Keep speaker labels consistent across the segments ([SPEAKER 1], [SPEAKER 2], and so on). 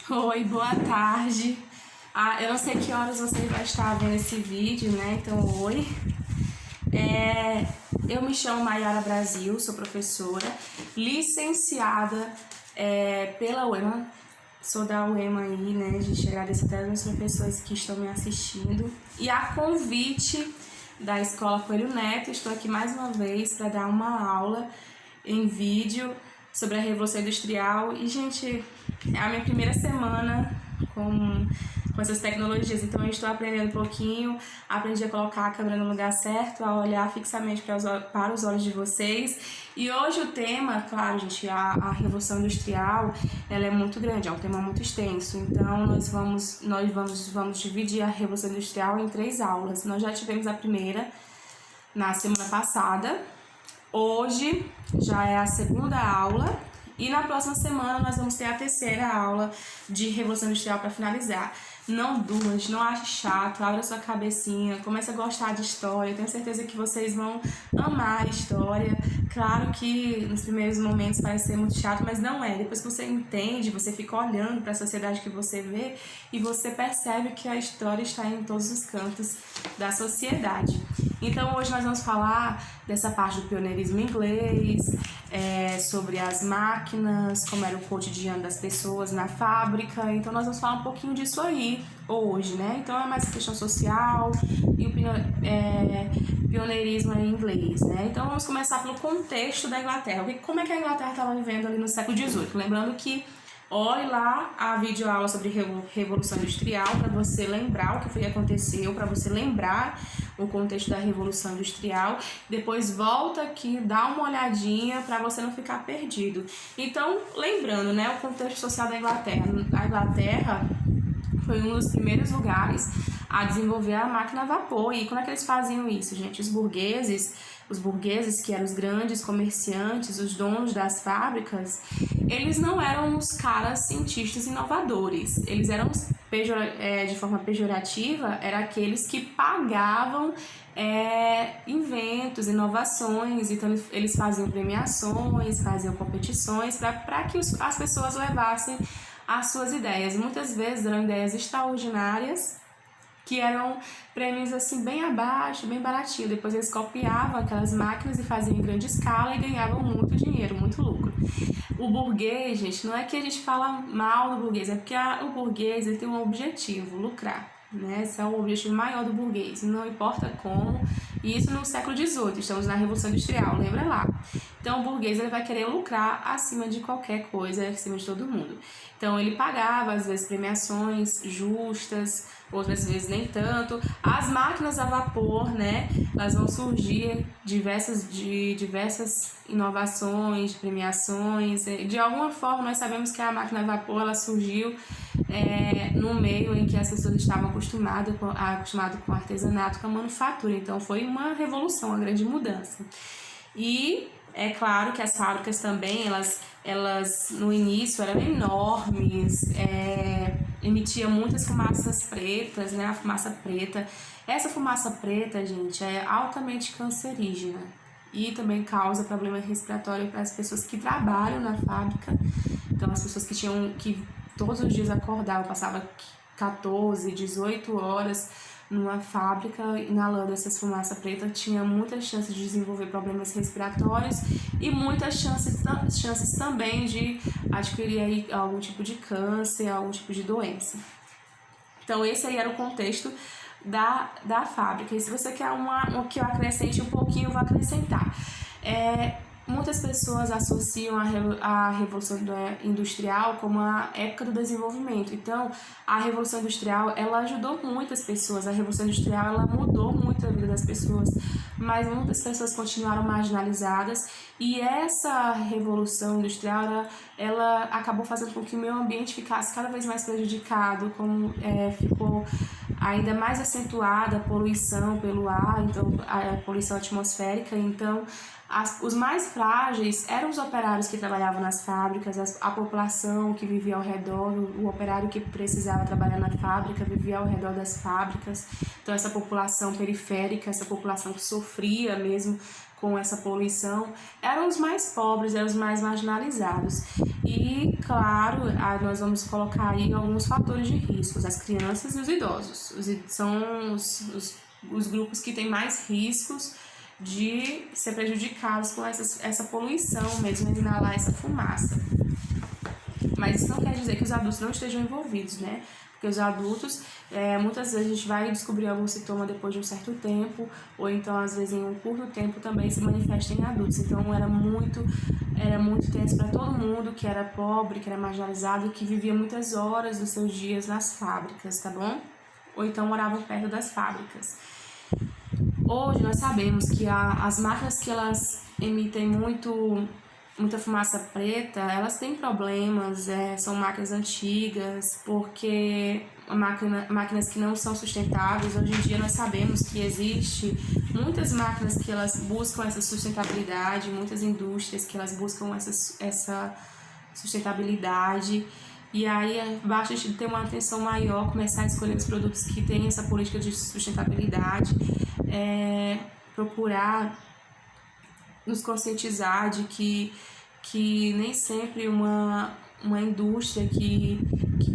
[SPEAKER 1] Oi, boa tarde. Eu não sei que horas você vai estar vendo esse vídeo, né? Então, oi. Eu me chamo Maiara Brasil, sou professora, licenciada pela UEMA. Sou da UEMA aí, né? A gente agradece até os professores que estão me assistindo. E a convite da Escola Coelho Neto, estou aqui mais uma vez para dar uma aula em vídeo sobre a Revolução Industrial. E, gente, é a minha primeira semana com essas tecnologias, então eu estou aprendendo um pouquinho, aprendi a colocar a câmera no lugar certo, a olhar fixamente para os olhos de vocês. E hoje o tema, claro, gente, a Revolução Industrial, ela é muito grande, é um tema muito extenso, então nós vamos dividir a Revolução Industrial em 3 aulas. Nós já tivemos a primeira na semana passada, hoje já é a segunda aula, e na próxima semana nós vamos ter a terceira aula de Revolução Industrial para finalizar. Não durma, não ache chato, abra sua cabecinha, comece a gostar de história. Eu tenho certeza que vocês vão amar a história. Claro que nos primeiros momentos parece ser muito chato, mas não é. Depois que você entende, você fica olhando para a sociedade que você vê e você percebe que a história está em todos os cantos da sociedade. Então hoje nós vamos falar dessa parte do pioneirismo inglês, sobre as máquinas, como era o cotidiano das pessoas na fábrica. Então nós vamos falar um pouquinho disso aí hoje, né? Então é mais questão social e o pioneirismo em inglês, né? Então vamos começar pelo contexto da Inglaterra. Como é que a Inglaterra estava vivendo ali no século XVIII? Lembrando que olhe lá a videoaula sobre Revolução Industrial para você lembrar o que foi que aconteceu, para você lembrar o contexto da Revolução Industrial. Depois volta aqui, dá uma olhadinha para você não ficar perdido. Então, lembrando, né, o contexto social da Inglaterra. A Inglaterra foi um dos primeiros lugares a desenvolver a máquina a vapor. E como é que eles faziam isso, gente? Os burgueses, que eram os grandes comerciantes, os donos das fábricas, eles não eram os caras cientistas inovadores. Eles eram, de forma pejorativa, eram aqueles que pagavam inventos, inovações. Então eles faziam premiações, faziam competições para que as pessoas levassem as suas ideias. Muitas vezes eram ideias extraordinárias, que eram prêmios assim bem abaixo, bem baratinho. Depois eles copiavam aquelas máquinas e faziam em grande escala e ganhavam muito dinheiro, muito lucro. O burguês, gente, não é que a gente fala mal do burguês, é porque o burguês ele tem um objetivo, lucrar, né? Esse é o objetivo maior do burguês, não importa como. E isso no século XVIII, estamos na Revolução Industrial, lembra lá. Então o burguês ele vai querer lucrar acima de qualquer coisa, acima de todo mundo. Então ele pagava às vezes premiações justas, outras vezes nem tanto. As máquinas a vapor, né, elas vão surgir diversas inovações, premiações. De alguma forma nós sabemos que a máquina a vapor ela surgiu no meio em que as pessoas estavam acostumadas com artesanato, com a manufatura. Então foi uma revolução, uma grande mudança. E é claro que as fábricas também, elas no início eram enormes, emitia muitas fumaças pretas, né? A fumaça preta. Essa fumaça preta, gente, é altamente cancerígena e também causa problema respiratório para as pessoas que trabalham na fábrica. Então as pessoas que todos os dias acordavam, passavam 14, 18 horas numa fábrica inalando essas fumaça preta, tinha muitas chances de desenvolver problemas respiratórios e muitas chances também de adquirir aí algum tipo de câncer, algum tipo de doença. Então esse aí era o contexto da fábrica. E se você quer que eu acrescente um pouquinho, eu vou acrescentar. Muitas pessoas associam a Revolução Industrial como a época do desenvolvimento. Então, a Revolução Industrial, ela ajudou muitas pessoas. A Revolução Industrial, ela mudou muito a vida das pessoas, mas muitas pessoas continuaram marginalizadas. E essa Revolução Industrial, ela acabou fazendo com que o meio ambiente ficasse cada vez mais prejudicado, como ficou ainda mais acentuada a poluição pelo ar, então a poluição atmosférica. Então os mais frágeis eram os operários que trabalhavam nas fábricas, a população que vivia ao redor, o operário que precisava trabalhar na fábrica vivia ao redor das fábricas. Então essa população periférica, essa população que sofria mesmo com essa poluição, eram os mais pobres, eram os mais marginalizados. E, claro, nós vamos colocar aí alguns fatores de risco, as crianças e os idosos. São os grupos que têm mais riscos de ser prejudicados com essa poluição, mesmo de inalar essa fumaça. Mas isso não quer dizer que os adultos não estejam envolvidos, né? Porque os adultos, muitas vezes a gente vai descobrir algum sintoma depois de um certo tempo, ou então às vezes em um curto tempo também se manifesta em adultos. Então era muito tenso para todo mundo que era pobre, que era marginalizado, que vivia muitas horas dos seus dias nas fábricas, tá bom? Ou então moravam perto das fábricas. Hoje nós sabemos que as máquinas que elas emitem muita fumaça preta, elas têm problemas, são máquinas antigas, porque máquinas que não são sustentáveis. Hoje em dia nós sabemos que existe muitas máquinas que elas buscam essa sustentabilidade, muitas indústrias que elas buscam essa sustentabilidade. E aí basta a gente ter uma atenção maior, começar a escolher os produtos que têm essa política de sustentabilidade, procurar nos conscientizar de que nem sempre uma indústria que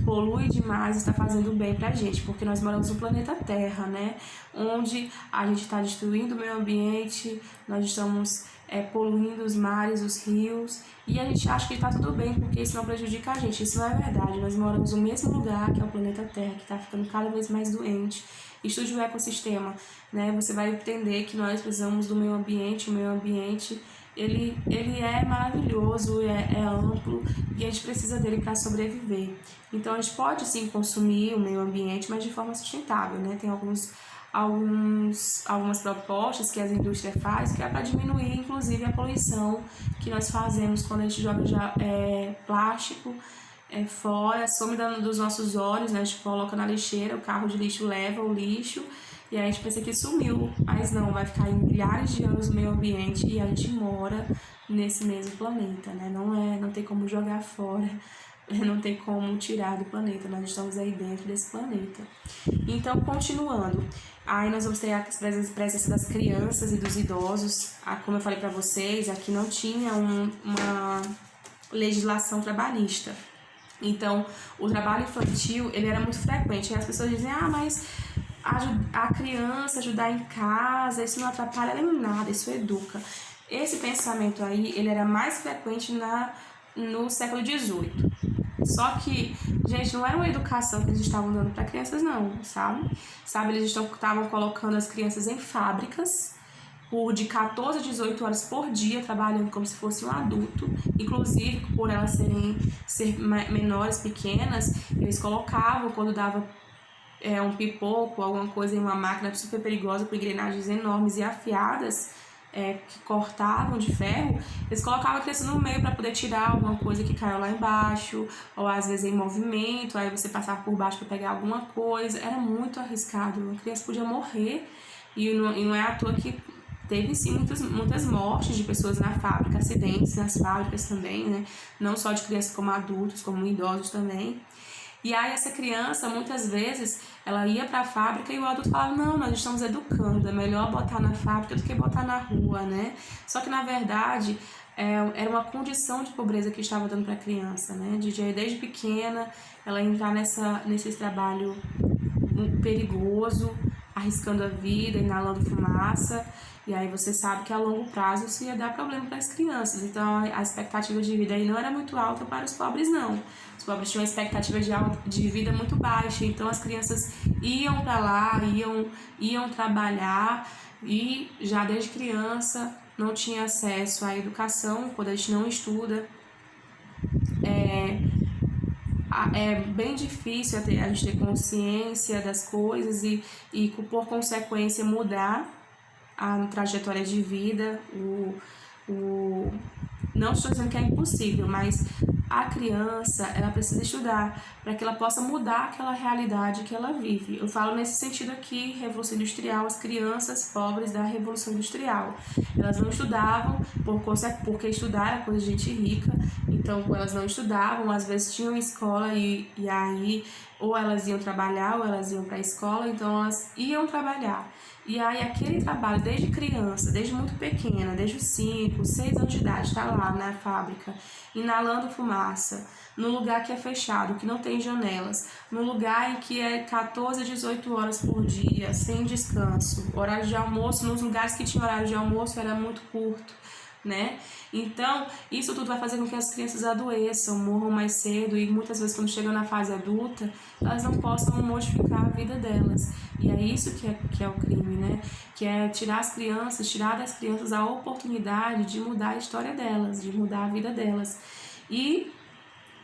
[SPEAKER 1] polui demais está fazendo bem pra gente, porque nós moramos no planeta Terra, né? Onde a gente está destruindo o meio ambiente, nós estamos poluindo os mares, os rios, e a gente acha que está tudo bem porque isso não prejudica a gente. Isso não é verdade. Nós moramos no mesmo lugar que é o planeta Terra, que está ficando cada vez mais doente. Estude o ecossistema, né? Você vai entender que nós precisamos do meio ambiente. O meio ambiente ele é maravilhoso, é amplo, e a gente precisa dele para sobreviver. Então a gente pode sim consumir o meio ambiente, mas de forma sustentável, né? Tem algumas propostas que as indústrias fazem que é para diminuir inclusive a poluição que nós fazemos quando a gente joga plástico fora, some dos nossos olhos, né? A gente coloca na lixeira, o carro de lixo leva o lixo e a gente pensa que sumiu, mas não, vai ficar em milhares de anos no meio ambiente e a gente mora nesse mesmo planeta, né? Não tem como jogar fora, não tem como tirar do planeta, nós estamos aí dentro desse planeta. Então, continuando, aí nós vamos ter a presença das crianças e dos idosos. Como eu falei para vocês, aqui não tinha uma legislação trabalhista. Então, o trabalho infantil, ele era muito frequente. E as pessoas dizem, mas a criança ajudar em casa, isso não atrapalha nem nada, isso educa. Esse pensamento aí, ele era mais frequente no século XVIII. Só que, gente, não era uma educação que eles estavam dando para crianças, não, sabe? Eles estavam colocando as crianças em fábricas, de 14 a 18 horas por dia, trabalhando como se fosse um adulto. Inclusive, por elas ser menores, pequenas, eles colocavam, quando dava um pipoco, alguma coisa em uma máquina super perigosa, com engrenagens enormes e afiadas, que cortavam de ferro, eles colocavam a criança no meio para poder tirar alguma coisa que caiu lá embaixo, ou às vezes em movimento, aí você passava por baixo para pegar alguma coisa. Era muito arriscado, a criança podia morrer, e não é à toa que teve sim muitas mortes de pessoas na fábrica, acidentes nas fábricas também, né? Não só de crianças como adultos, como idosos também. E aí essa criança, muitas vezes, ela ia para a fábrica e o adulto falava, não, nós estamos educando, é melhor botar na fábrica do que botar na rua, né? Só que, na verdade, era uma condição de pobreza que estava dando para a criança, né? Desde pequena, ela entrar nesse trabalho perigoso, arriscando a vida, inalando fumaça, e aí você sabe que a longo prazo isso ia dar problema para as crianças. Então a expectativa de vida aí não era muito alta para os pobres, não. Os pobres tinham uma expectativa de vida muito baixa, então as crianças iam para lá, iam trabalhar, e já desde criança não tinha acesso à educação. Quando a gente não estuda, é bem difícil a gente ter consciência das coisas e por consequência mudar a trajetória de vida. Não estou dizendo que é impossível, mas a criança, ela precisa estudar para que ela possa mudar aquela realidade que ela vive. Eu falo nesse sentido aqui, Revolução Industrial, as crianças pobres da Revolução Industrial. Elas não estudavam porque estudar era coisa de gente rica, então elas não estudavam, às vezes tinham escola e aí ou elas iam trabalhar ou elas iam para a escola, então elas iam trabalhar. E aí aquele trabalho desde criança, desde muito pequena, desde os 5, 6 anos de idade, está lá na fábrica, inalando fumaça, fumaça, no lugar que é fechado, que não tem janelas, no lugar em que é 14 a 18 horas por dia, sem descanso, horário de almoço, nos lugares que tinha horário de almoço era muito curto, né? Então, isso tudo vai fazer com que as crianças adoeçam, morram mais cedo e muitas vezes quando chegam na fase adulta, elas não possam modificar a vida delas. E é isso que é o crime, né? Que é tirar das crianças a oportunidade de mudar a história delas, de mudar a vida delas. E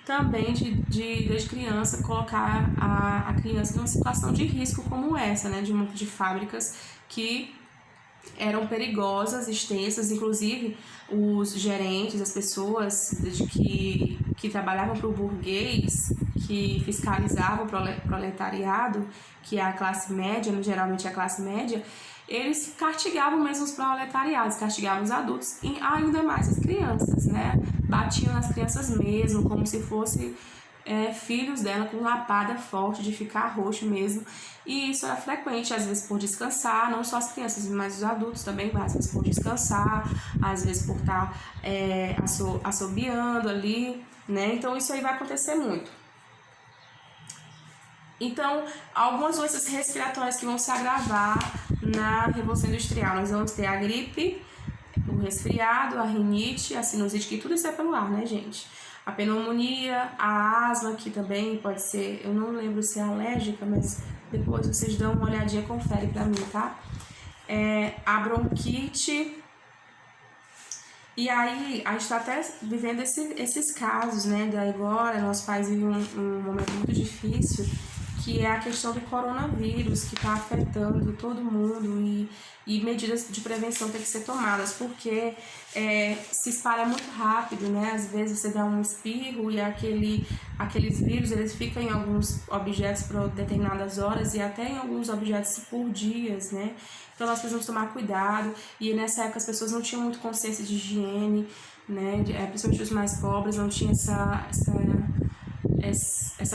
[SPEAKER 1] também desde criança colocar a criança numa situação de risco como essa, né? De fábricas que eram perigosas, extensas, inclusive os gerentes, as pessoas que trabalhavam para o burguês, que fiscalizavam o proletariado, que é a classe média, geralmente a classe média, eles castigavam mesmo os proletariados, castigavam os adultos e ainda mais as crianças, né? Batiam nas crianças mesmo, como se fossem filhos dela, com lapada forte, de ficar roxo mesmo. E isso era frequente, às vezes por descansar, não só as crianças, mas os adultos também, às vezes por descansar, às vezes por estar assobiando ali, né? Então isso aí vai acontecer muito. Então, algumas doenças respiratórias que vão se agravar na Revolução Industrial. Nós vamos ter a gripe, o resfriado, a rinite, a sinusite, que tudo isso é pelo ar, né, gente? A pneumonia, a asma, que também pode ser, eu não lembro se é alérgica, mas depois vocês dão uma olhadinha, confere pra mim, tá? A bronquite. E aí, a gente tá até vivendo esses casos, né? Daí agora, nosso país vive um momento muito difícil, que é a questão do coronavírus, que está afetando todo mundo e medidas de prevenção têm que ser tomadas, porque se espalha muito rápido, né? Às vezes você dá um espirro e aqueles vírus, eles ficam em alguns objetos por determinadas horas e até em alguns objetos por dias, né? Então nós precisamos tomar cuidado, e nessa época as pessoas não tinham muito consciência de higiene, né? Principalmente os mais pobres não tinham essa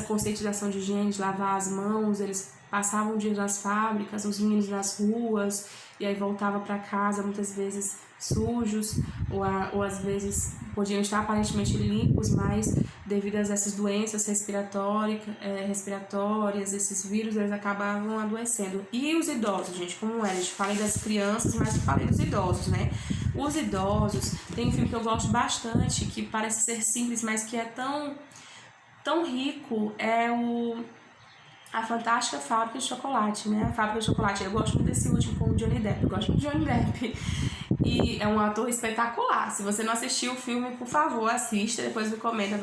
[SPEAKER 1] conscientização de higiene, de lavar as mãos. Eles passavam o dia nas fábricas, os meninos nas ruas, e aí voltavam para casa muitas vezes sujos, ou às vezes podiam estar aparentemente limpos, mas devido a essas doenças respiratórias, esses vírus, eles acabavam adoecendo. E os idosos, gente, como é? Eu falei das crianças, mas eu falei dos idosos, né? Os idosos, tem um filme que eu gosto bastante, que parece ser simples, mas que é tão rico, é A Fantástica Fábrica de Chocolate, né? A Fábrica de Chocolate. Eu gosto muito desse último com o Johnny Depp. Eu gosto muito de Johnny Depp. E é um ator espetacular. Se você não assistiu o filme, por favor, assista. Depois me comenta,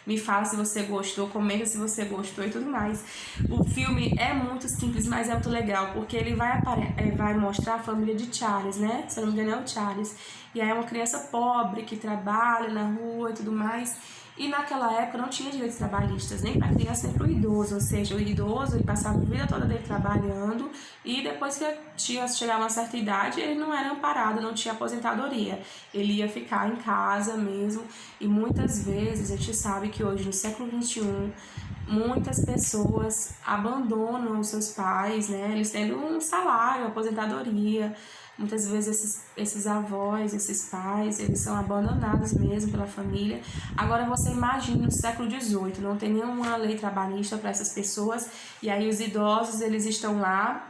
[SPEAKER 1] me fala se você gostou. Comenta se você gostou e tudo mais. O filme é muito simples, mas é muito legal, porque ele vai mostrar a família de Charles, né? Se eu não me engano é o Charles. E aí é uma criança pobre que trabalha na rua e tudo mais. E naquela época não tinha direitos trabalhistas, nem para a criança nem para o idoso, ou seja, o idoso ele passava a vida toda dele trabalhando e depois que chegava a uma certa idade ele não era amparado, não tinha aposentadoria, ele ia ficar em casa mesmo. E muitas vezes a gente sabe que hoje no século XXI muitas pessoas abandonam os seus pais, né? Eles tendo um salário, aposentadoria. Muitas vezes esses avós, esses pais, eles são abandonados mesmo pela família. Agora você imagina no século XVIII, não tem nenhuma lei trabalhista para essas pessoas, e aí os idosos, eles estão lá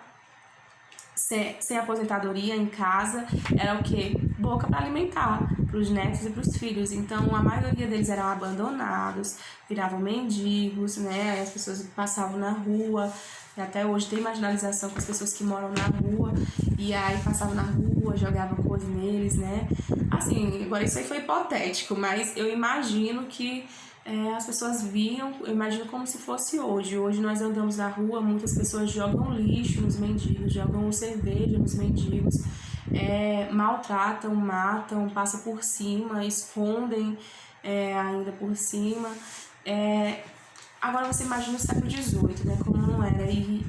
[SPEAKER 1] sem aposentadoria, em casa, era o quê? Boca para alimentar, para os netos e para os filhos. Então a maioria deles eram abandonados, viravam mendigos, né? As pessoas passavam na rua. Até hoje tem marginalização com as pessoas que moram na rua, e aí passavam na rua, jogavam coisa neles, né? Assim, agora isso aí foi hipotético, mas eu imagino que as pessoas viam, eu imagino como se fosse hoje. Hoje nós andamos na rua, muitas pessoas jogam lixo nos mendigos, jogam cerveja nos mendigos, maltratam, matam, passam por cima, escondem ainda por cima. Agora você imagina o século XVIII, né, como não era, e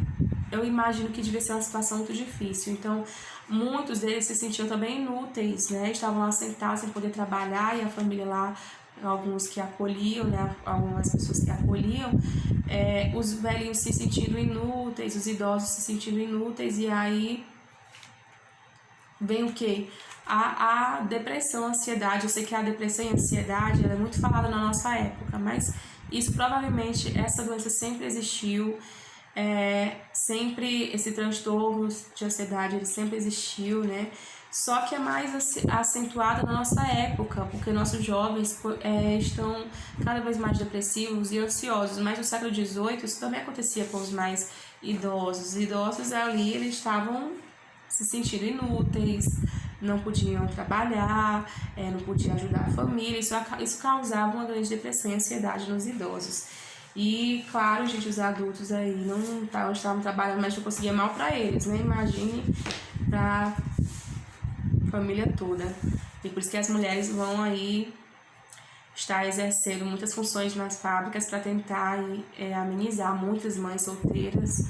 [SPEAKER 1] eu imagino que devia ser uma situação muito difícil. Então, muitos deles se sentiam também inúteis, né, estavam lá sentados sem poder trabalhar, e a família lá, alguns que acolhiam, né, algumas pessoas que acolhiam, os velhinhos se sentindo inúteis, os idosos se sentindo inúteis, e aí vem o quê? a depressão, a ansiedade. Eu sei que a depressão e a ansiedade ela é muito falada na nossa época, mas isso provavelmente, essa doença sempre existiu, sempre esse transtorno de ansiedade ele sempre existiu, né? Só que é mais acentuada na nossa época, porque nossos jovens estão cada vez mais depressivos e ansiosos. Mas no século XVIII isso também acontecia com os mais idosos. Os idosos ali eles estavam se sentindo inúteis, não podiam trabalhar, não podiam ajudar a família. Isso causava uma grande depressão e ansiedade nos idosos. E, claro, gente, os adultos aí não estavam trabalhando, mas não conseguia mal para eles, né? Imagine para família toda. E por isso que as mulheres vão aí estar exercendo muitas funções nas fábricas para tentar amenizar. Muitas mães solteiras,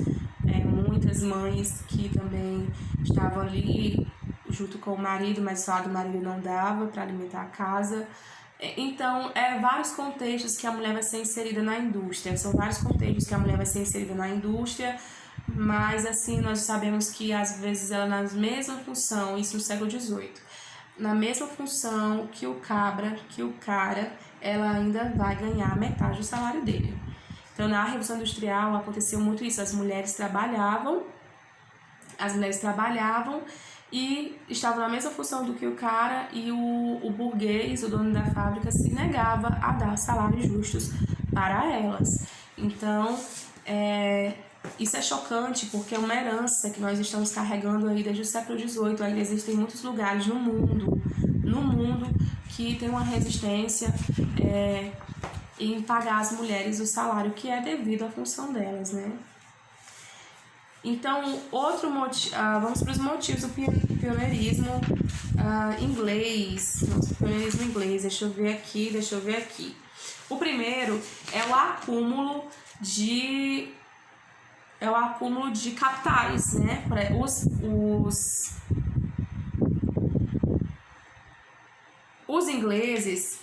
[SPEAKER 1] muitas mães que também estavam ali junto com o marido, mas o salário do marido não dava para alimentar a casa. Então, vários contextos que a mulher vai ser inserida na indústria. São vários contextos que a mulher vai ser inserida na indústria, mas assim, nós sabemos que às vezes ela na mesma função, isso no século XVIII, na mesma função que o cara, ela ainda vai ganhar metade do salário dele. Então, na Revolução Industrial aconteceu muito isso, as mulheres trabalhavam e estavam na mesma função do que o cara, e o burguês, o dono da fábrica, se negava a dar salários justos para elas. Então, isso é chocante porque é uma herança que nós estamos carregando aí desde o século XVIII. Ainda existem muitos lugares no mundo que tem uma resistência em pagar às mulheres o salário que é devido à função delas, né? Então, outro motivo, vamos para os motivos do pioneirismo inglês. Nossa, pioneirismo inglês, deixa eu ver aqui. O primeiro é o acúmulo de capitais, né? Os ingleses,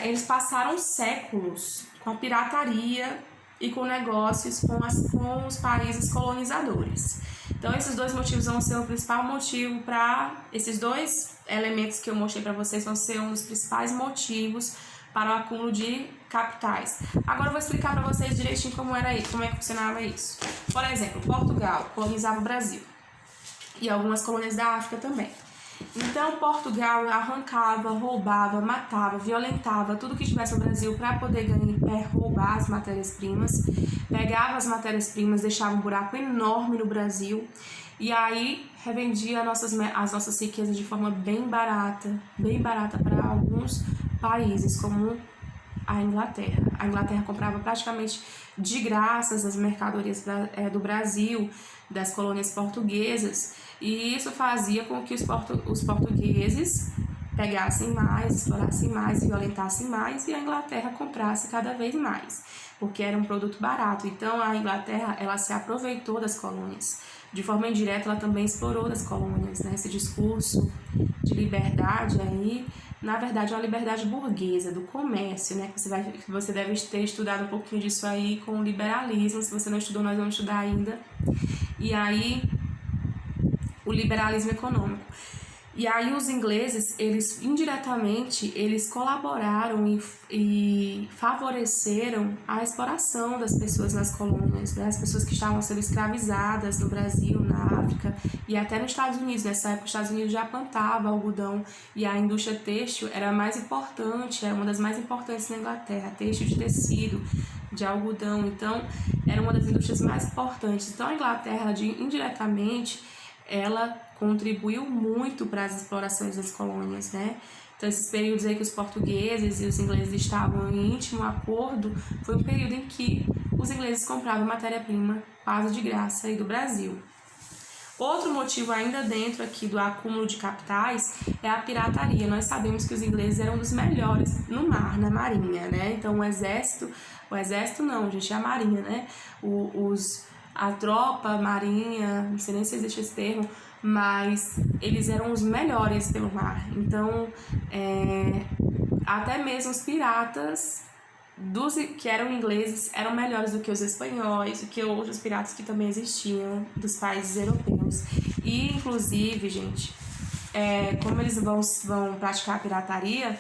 [SPEAKER 1] eles passaram séculos com a pirataria e com negócios com os países colonizadores. Então, esses dois motivos vão ser o principal motivo para... Esses dois elementos que eu mostrei para vocês vão ser um dos principais motivos para o acúmulo de capitais. Agora eu vou explicar para vocês direitinho como é que funcionava isso. Por exemplo, Portugal colonizava o Brasil e algumas colônias da África também. Então, Portugal arrancava, roubava, matava, violentava tudo que estivesse no Brasil para poder roubar as matérias-primas, pegava as matérias-primas, deixava um buraco enorme no Brasil e aí revendia as nossas riquezas de forma bem barata para alguns países, como a Inglaterra. A Inglaterra comprava praticamente de graça as mercadorias do Brasil, das colônias portuguesas, e isso fazia com que os portugueses pegassem mais, explorassem mais, violentassem mais, e a Inglaterra comprasse cada vez mais, porque era um produto barato. Então a Inglaterra ela se aproveitou das colônias. De forma indireta, ela também explorou das colônias, né? Esse discurso de liberdade aí, na verdade, é uma liberdade burguesa, do comércio, né? Que você deve ter estudado um pouquinho disso aí com o liberalismo. Se você não estudou, nós vamos estudar ainda. E aí, o liberalismo econômico. E aí os ingleses, eles indiretamente, eles colaboraram e favoreceram a exploração das pessoas nas colônias, né? As pessoas que estavam sendo escravizadas no Brasil, na África e até nos Estados Unidos. Nessa época, os Estados Unidos já plantava algodão e a indústria têxtil era mais importante, era uma das mais importantes na Inglaterra, têxtil de tecido, de algodão. Então, era uma das indústrias mais importantes. Então, a Inglaterra, indiretamente, ela contribuiu muito para as explorações das colônias, né? Então, esses períodos aí que os portugueses e os ingleses estavam em íntimo acordo, foi um período em que os ingleses compravam matéria-prima quase de graça aí do Brasil. Outro motivo ainda dentro aqui do acúmulo de capitais é a pirataria. Nós sabemos que os ingleses eram dos melhores no mar, na marinha, né? Então, o exército não, gente, é a marinha, né? A tropa marinha, não sei nem se existe esse termo, mas eles eram os melhores pelo mar. Então, até mesmo os piratas que eram ingleses eram melhores do que os espanhóis, do que outros piratas que também existiam dos países europeus. E, inclusive, gente, como eles vão praticar a pirataria,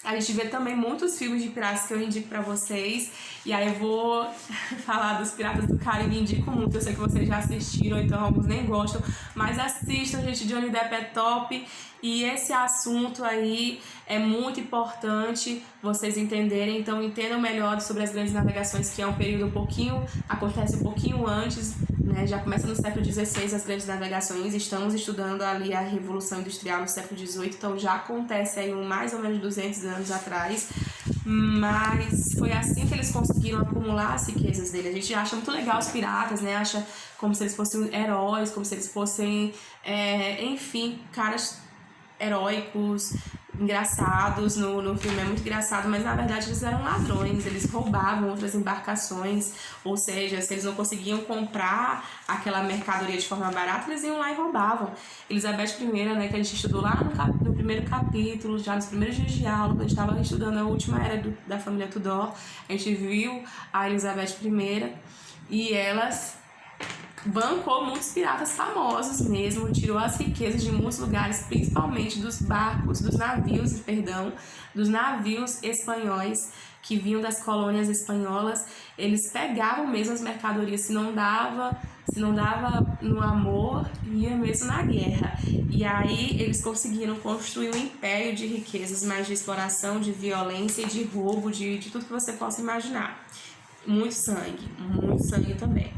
[SPEAKER 1] a gente vê também muitos filmes de piratas que eu indico pra vocês. E aí eu vou falar dos Piratas do Caribe, indico muito. Eu sei que vocês já assistiram, então alguns nem gostam. Mas assistam, gente, Johnny Depp é top. E esse assunto aí é muito importante vocês entenderem. Então entendam melhor sobre as grandes navegações, que é um período acontece um pouquinho antes, né? Já começa no século XVI as grandes navegações. Estamos estudando ali a Revolução Industrial no século XVIII, então já acontece aí mais ou menos 200 anos atrás. Mas foi assim que eles conseguiram acumular as riquezas dele. A gente acha muito legal os piratas, né? Acha como se eles fossem heróis, como se eles fossem, enfim, caras heróicos, engraçados. No filme é muito engraçado, mas na verdade eles eram ladrões, eles roubavam outras embarcações, ou seja, se eles não conseguiam comprar aquela mercadoria de forma barata, eles iam lá e roubavam. Elizabeth I, né, que a gente estudou lá no primeiro capítulo, já nos primeiros dias de aula, quando a gente estava estudando a última era da família Tudor, a gente viu a Elizabeth I e elas bancou muitos piratas famosos mesmo, tirou as riquezas de muitos lugares, principalmente dos navios espanhóis que vinham das colônias espanholas. Eles pegavam mesmo as mercadorias, se não dava no amor, ia mesmo na guerra. E aí eles conseguiram construir um império de riquezas, mas de exploração, de violência e de roubo, de tudo que você possa imaginar. Muito sangue também.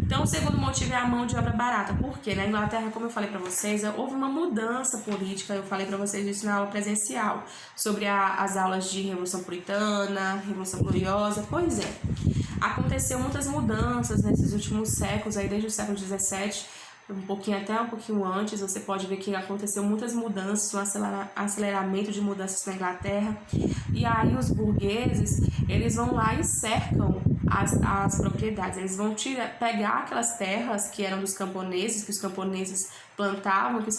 [SPEAKER 1] Então, o segundo motivo é a mão de obra barata. Por quê? Na Inglaterra, como eu falei para vocês, houve uma mudança política. Eu falei para vocês isso na aula presencial, sobre as aulas de Revolução Puritana, Revolução Gloriosa. Pois é, aconteceu muitas mudanças nesses últimos séculos, aí desde o século XVII, um pouquinho antes. Você pode ver que aconteceu muitas mudanças, um aceleramento de mudanças na Inglaterra. E aí os burgueses, eles vão lá e cercam as propriedades. Eles vão pegar aquelas terras que eram dos camponeses, que os camponeses plantavam, que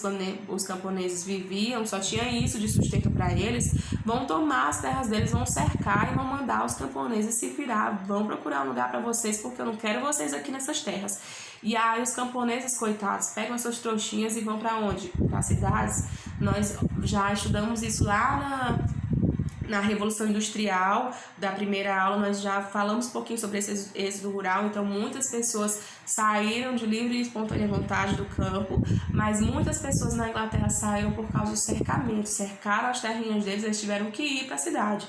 [SPEAKER 1] os camponeses viviam, só tinha isso de sustento para eles. Vão tomar as terras deles, vão cercar e vão mandar os camponeses se virar. Vão procurar um lugar para vocês, porque eu não quero vocês aqui nessas terras. E aí os camponeses, coitados, pegam as suas trouxinhas e vão para onde? Para as cidades. Nós já estudamos isso lá na Revolução Industrial, da primeira aula. Nós já falamos um pouquinho sobre esse êxodo rural. Então muitas pessoas saíram de livre e espontânea vontade do campo, mas muitas pessoas na Inglaterra saíram por causa do cercamento, cercaram as terrinhas deles, eles tiveram que ir para a cidade.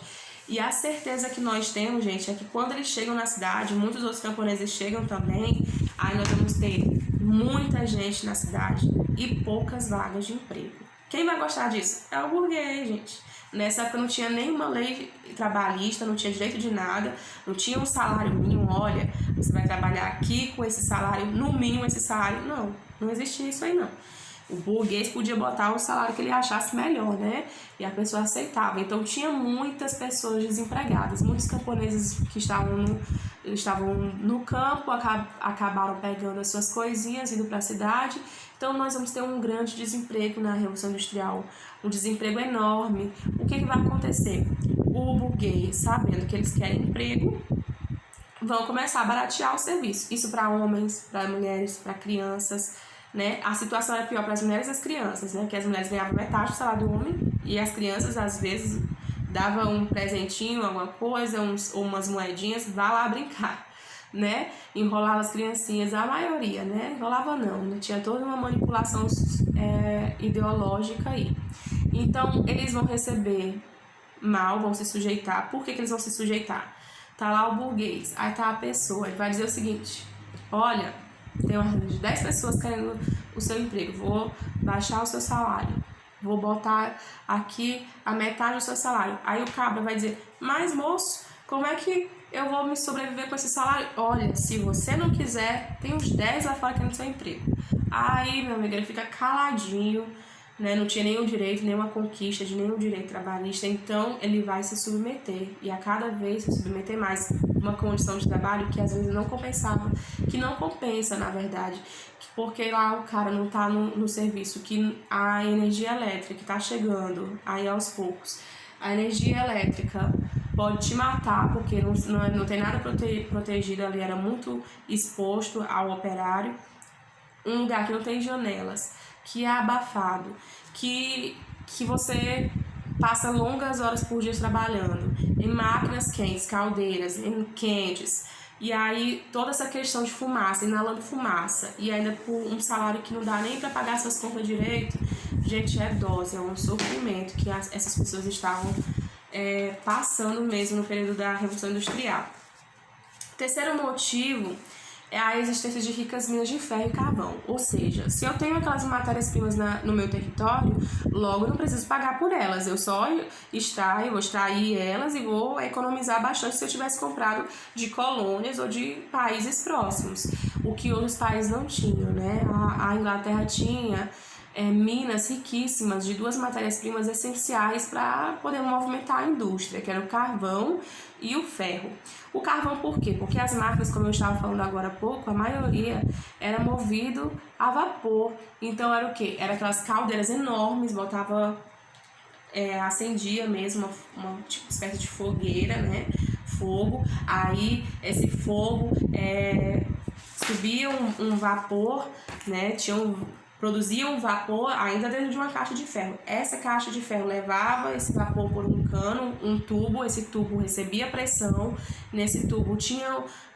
[SPEAKER 1] E a certeza que nós temos, gente, é que quando eles chegam na cidade, muitos outros camponeses chegam também, aí nós vamos ter muita gente na cidade e poucas vagas de emprego. Quem vai gostar disso? É o burguês, gente. Nessa época não tinha nenhuma lei trabalhista, não tinha direito de nada, não tinha um salário mínimo. Olha, você vai trabalhar aqui com esse salário, no mínimo esse salário. Não existia isso aí não. O burguês podia botar o salário que ele achasse melhor, né? E a pessoa aceitava. Então tinha muitas pessoas desempregadas, muitos camponeses que estavam no campo, acabaram pegando as suas coisinhas, indo para a cidade. Então nós vamos ter um grande desemprego na Revolução Industrial, um desemprego enorme. O que vai acontecer? O burguês, sabendo que eles querem emprego, vão começar a baratear o serviço. Isso para homens, para mulheres, para crianças, né? A situação era pior para as mulheres e as crianças, né? Que as mulheres ganhavam metade do salário do homem e as crianças, às vezes, davam um presentinho, alguma coisa, ou umas moedinhas, vá lá brincar, né? Enrolava as criancinhas, a maioria, né? Enrolava não, tinha toda uma manipulação ideológica aí. Então, eles vão receber mal, vão se sujeitar. Por que eles vão se sujeitar? Tá lá o burguês, aí tá a pessoa, ele vai dizer o seguinte: olha, tem uma de 10 pessoas querendo o seu emprego, vou baixar o seu salário, vou botar aqui a metade do seu salário. Aí o cabra vai dizer: mas moço, como é que eu vou me sobreviver com esse salário? Olha, se você não quiser, tem uns 10 lá fora querendo o seu emprego. Aí, meu amigo, ele fica caladinho, né? Não tinha nenhum direito, nenhuma conquista de nenhum direito trabalhista. Então ele vai se submeter e a cada vez se submeter mais, uma condição de trabalho que às vezes não compensava, que não compensa na verdade, porque lá o cara não está no serviço, que a energia elétrica que está chegando aí aos poucos, a energia elétrica pode te matar, porque não tem nada protegido ali, era muito exposto ao operário. Um lugar que não tem janelas, que é abafado, que você passa longas horas por dia trabalhando em máquinas quentes, caldeiras, em quentes, e aí toda essa questão de fumaça, inalando fumaça, e ainda por um salário que não dá nem para pagar essas contas direito, gente, é dose, é um sofrimento que essas pessoas estavam passando mesmo no período da Revolução Industrial. Terceiro motivo é a existência de ricas minas de ferro e carvão. Ou seja, se eu tenho aquelas matérias-primas no meu território, logo eu não preciso pagar por elas. Eu só vou extrair elas e vou economizar bastante se eu tivesse comprado de colônias ou de países próximos. O que outros países não tinham, né? A Inglaterra tinha minas riquíssimas de duas matérias-primas essenciais para poder movimentar a indústria, que era o carvão e o ferro. O carvão por quê? Porque as máquinas, como eu estava falando agora há pouco, a maioria era movido a vapor. Então era o quê? Era aquelas caldeiras enormes, acendia mesmo uma tipo, espécie de fogueira, né? Fogo. Aí esse fogo subia um vapor, né? Produzia um vapor ainda dentro de uma caixa de ferro. Essa caixa de ferro levava esse vapor por um cano, um tubo, esse tubo recebia pressão, nesse tubo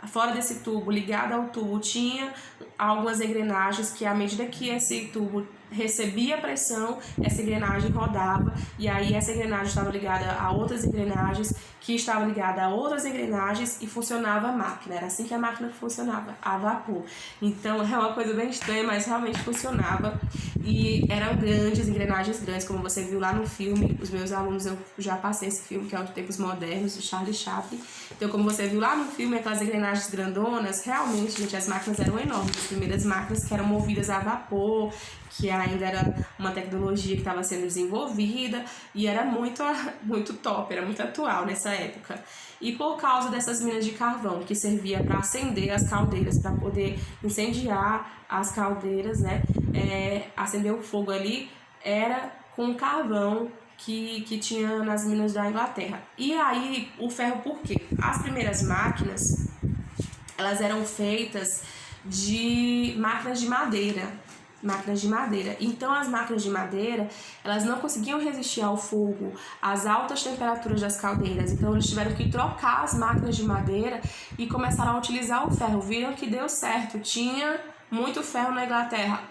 [SPEAKER 1] fora desse tubo, ligado ao tubo, tinha algumas engrenagens que à medida que esse tubo recebia pressão, essa engrenagem rodava, e aí essa engrenagem estava ligada a outras engrenagens, que estava ligada a outras engrenagens, e funcionava a máquina. Era assim que a máquina funcionava, a vapor. Então é uma coisa bem estranha, mas realmente funcionava, e eram engrenagens grandes, como você viu lá no filme. Os meus alunos, eu já passei esse filme, que é Os Tempos Modernos, de Charlie Chaplin. Então, como você viu lá no filme, aquelas engrenagens grandonas, realmente, gente, as máquinas eram enormes. As primeiras máquinas que eram movidas a vapor, que ainda era uma tecnologia que estava sendo desenvolvida, e era muito top, era muito atual nessa época. E por causa dessas minas de carvão, que servia para acender as caldeiras, para poder incendiar as caldeiras, né? Acender o fogo ali, era com carvão que tinha nas minas da Inglaterra. E aí, o ferro por quê? As primeiras máquinas, elas eram feitas de máquinas de madeira. Então as máquinas de madeira, elas não conseguiam resistir ao fogo, às altas temperaturas das caldeiras. Então eles tiveram que trocar as máquinas de madeira e começaram a utilizar o ferro. Viram que deu certo, tinha muito ferro na Inglaterra.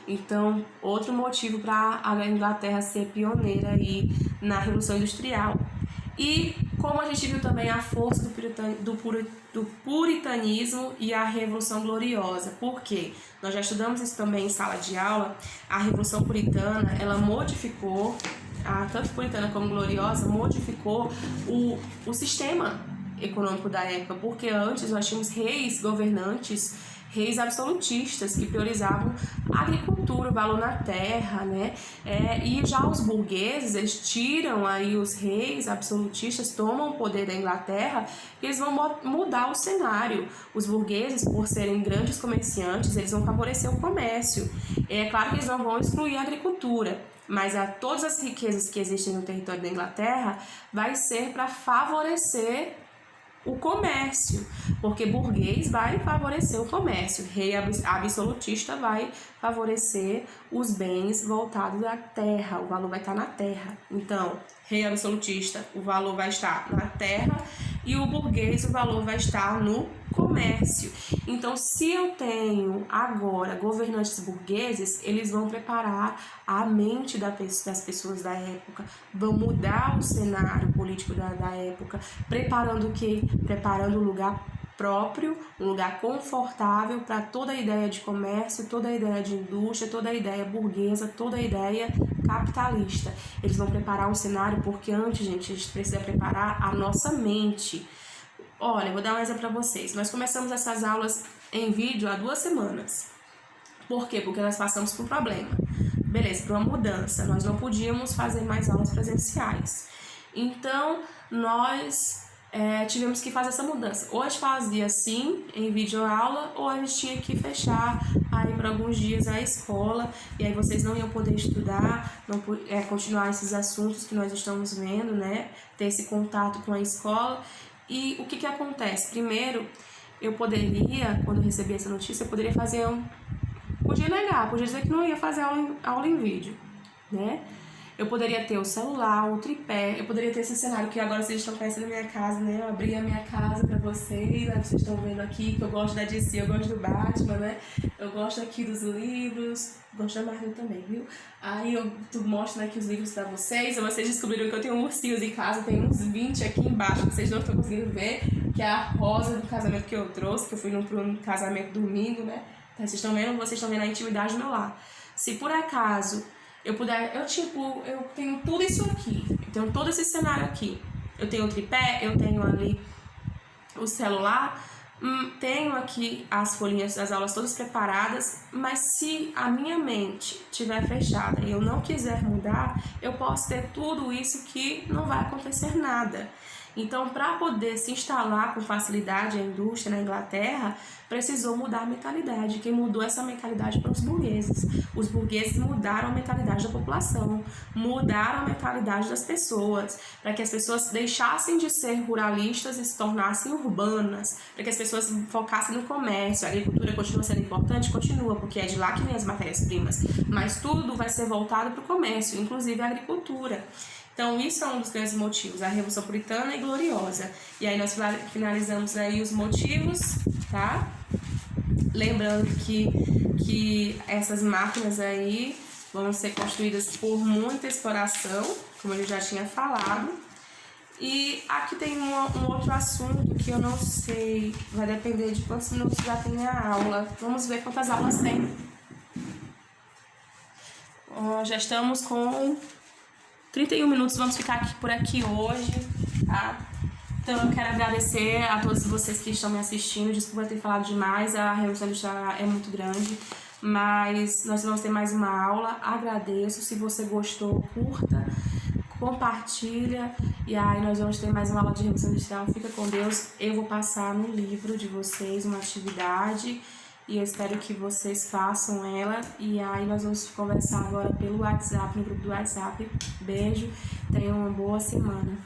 [SPEAKER 1] Então outro motivo para a Inglaterra ser pioneira aí na Revolução Industrial. E como a gente viu também a força do puritanismo e a Revolução Gloriosa. Por quê? Nós já estudamos isso também em sala de aula. A Revolução Puritana, ela modificou, tanto puritana como gloriosa, modificou o sistema econômico da época, porque antes nós tínhamos reis governantes, reis absolutistas que priorizavam a agricultura, o valor na terra, né? E já os burgueses, eles tiram aí os reis absolutistas, tomam o poder da Inglaterra, e eles vão mudar o cenário. Os burgueses, por serem grandes comerciantes, eles vão favorecer o comércio. É claro que eles não vão excluir a agricultura, mas todas as riquezas que existem no território da Inglaterra vai ser para favorecer o comércio, porque burguês vai favorecer o comércio, rei absolutista vai favorecer os bens voltados à terra, o valor vai estar na terra. Então, rei absolutista, o valor vai estar na terra, e o burguês, o valor vai estar no comércio. Então, se eu tenho agora governantes burgueses, eles vão preparar a mente das pessoas da época, vão mudar o cenário político da época, preparando o quê? Preparando um lugar próprio, um lugar confortável para toda a ideia de comércio, toda a ideia de indústria, toda a ideia burguesa, toda a ideia capitalista. Eles vão preparar um cenário, porque antes, gente, a gente precisa preparar a nossa mente. Olha, vou dar um exemplo para vocês. Nós começamos essas aulas em vídeo há 2 semanas. Por quê? Porque nós passamos por um problema. Beleza, por uma mudança. Nós não podíamos fazer mais aulas presenciais. Então, nós tivemos que fazer essa mudança. Ou a gente fazia assim, em videoaula, ou a gente tinha que fechar aí por alguns dias a escola, e aí vocês não iam poder estudar, continuar esses assuntos que nós estamos vendo, né? Ter esse contato com a escola. E o que acontece? Primeiro, eu poderia, quando eu recebi essa notícia, eu poderia fazer Podia negar, podia dizer que não ia fazer aula em vídeo, né? Eu poderia ter o celular, o tripé, eu poderia ter esse cenário que agora vocês estão conhecendo a minha casa, né? Eu abri a minha casa pra vocês, né? Vocês estão vendo aqui que eu gosto da DC, eu gosto do Batman, né? Eu gosto aqui dos livros, gosto da Marvel também, viu? Aí eu mostro aqui os livros pra vocês, vocês descobriram que eu tenho ursinhos em casa, tem uns 20 aqui embaixo, que vocês não estão conseguindo ver, que é a rosa do casamento que eu trouxe, que eu fui num casamento domingo, né? Então, vocês estão vendo a intimidade do meu lar. Se por acaso eu puder, eu tenho tudo isso aqui, eu tenho todo esse cenário aqui. Eu tenho o tripé, eu tenho ali o celular, tenho aqui as folhinhas das aulas todas preparadas, mas se a minha mente estiver fechada e eu não quiser mudar, eu posso ter tudo isso que não vai acontecer nada. Então, para poder se instalar com facilidade a indústria na Inglaterra, precisou mudar a mentalidade. Quem mudou essa mentalidade foram os burgueses. Os burgueses mudaram a mentalidade da população, mudaram a mentalidade das pessoas, para que as pessoas deixassem de ser ruralistas e se tornassem urbanas, para que as pessoas focassem no comércio. A agricultura continua sendo importante? Continua, porque é de lá que vem as matérias-primas, mas tudo vai ser voltado para o comércio, inclusive a agricultura. Então, isso é um dos grandes motivos, a Revolução Puritana e Gloriosa. E aí nós finalizamos aí os motivos, tá? Lembrando que essas máquinas aí vão ser construídas por muita exploração, como eu já tinha falado. E aqui tem um outro assunto que eu não sei, vai depender de quantos minutos já tem a aula. Vamos ver quantas aulas tem. Já estamos com 31 minutos, vamos ficar por aqui hoje, tá? Então eu quero agradecer a todos vocês que estão me assistindo, desculpa ter falado demais, a reunião já é muito grande, mas nós vamos ter mais uma aula, agradeço, se você gostou, curta, compartilha, e aí nós vamos ter mais uma aula de revolução industrial, fica com Deus, eu vou passar no livro de vocês uma atividade, e eu espero que vocês façam ela. E aí nós vamos conversar agora pelo WhatsApp, no grupo do WhatsApp. Beijo, tenham uma boa semana.